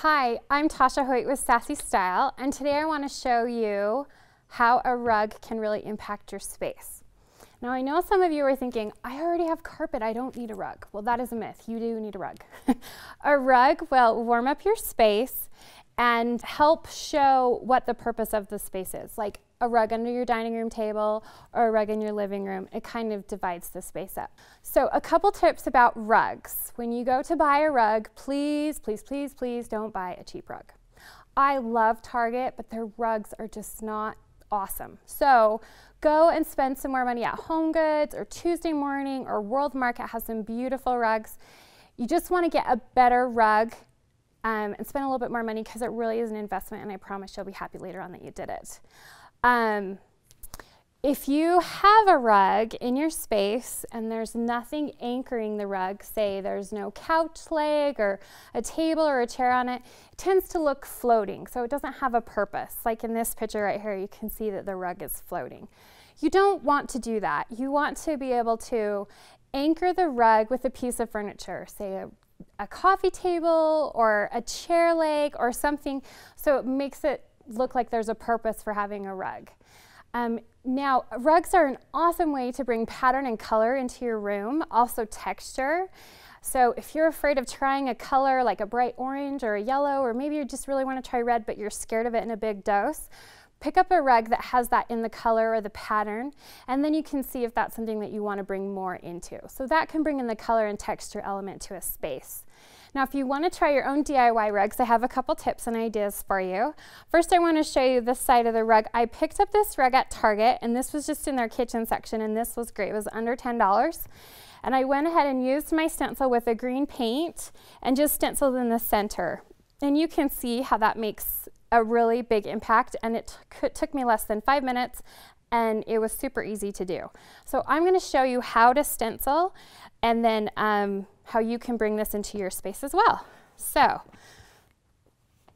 Hi, I'm Tasha Hoyt with Sassy Style, and today I want to show you how a rug can really impact your space. Now I know some of you are thinking, I already have carpet, I don't need a rug. Well, that is a myth, you do need a rug. A rug will warm up your space and help show what the purpose of the space is. Like a rug under your dining room table or a rug in your living room, it kind of divides the space up. So a couple tips about rugs. When you go to buy a rug, please, please, please, please don't buy a cheap rug. I love Target, but their rugs are just not awesome. So go and spend some more money at HomeGoods or Tuesday Morning or World Market has some beautiful rugs. You just want to get a better rug and spend a little bit more money because it really is an investment, and I promise you'll be happy later on that you did it. If you have a rug in your space and there's nothing anchoring the rug, say there's no couch leg or a table or a chair on it, it tends to look floating, so it doesn't have a purpose. Like in this picture right here, you can see that the rug is floating. You don't want to do that. You want to be able to anchor the rug with a piece of furniture, say a coffee table or a chair leg or something, so it makes it look like there's a purpose for having a rug. Now, rugs are an awesome way to bring pattern and color into your room, also texture. So if you're afraid of trying a color like a bright orange or a yellow, or maybe you just really want to try red but you're scared of it in a big dose, pick up a rug that has that in the color or the pattern, and then you can see if that's something that you want to bring more into. So that can bring in the color and texture element to a space. Now, if you want to try your own DIY rugs, I have a couple tips and ideas for you. First, I want to show you this side of the rug. I picked up this rug at Target, and this was just in their kitchen section, and this was great. It was under $10. And I went ahead and used my stencil with a green paint and just stenciled in the center. And you can see how that makes a really big impact, and it took me less than 5 minutes, and it was super easy to do. So I'm going to show you how to stencil, and then how you can bring this into your space as well. So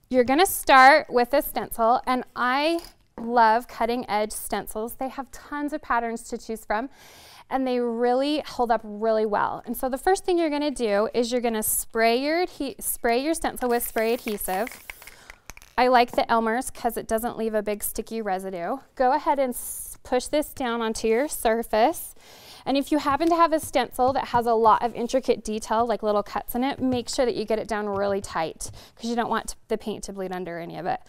you're going to start with a stencil, and I love cutting edge stencils. They have tons of patterns to choose from, and they really hold up really well. And so the first thing you're going to do is you're going to spray your stencil with spray adhesive. I like the Elmer's because it doesn't leave a big sticky residue. Go ahead and push this down onto your surface. And if you happen to have a stencil that has a lot of intricate detail, like little cuts in it, make sure that you get it down really tight because you don't want the paint to bleed under any of it.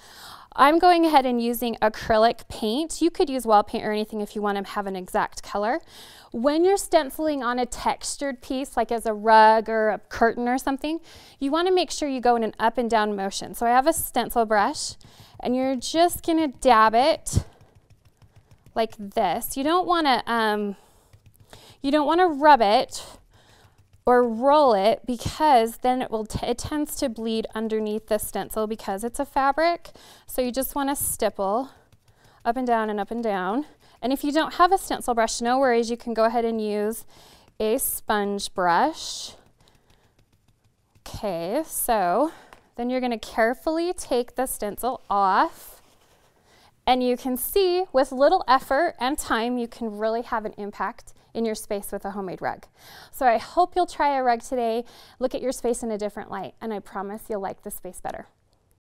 I'm going ahead and using acrylic paint. You could use wall paint or anything if you want to have an exact color. When you're stenciling on a textured piece, like as a rug or a curtain or something, you want to make sure you go in an up and down motion. So I have a stencil brush, and you're just going to dab it like this. You don't want to rub it or roll it because then it tends to bleed underneath the stencil because it's a fabric. So you just want to stipple up and down and up and down. And if you don't have a stencil brush, no worries, you can go ahead and use a sponge brush. Okay, so then you're going to carefully take the stencil off. And you can see with little effort and time, you can really have an impact in your space with a homemade rug. So I hope you'll try a rug today, look at your space in a different light, and I promise you'll like the space better.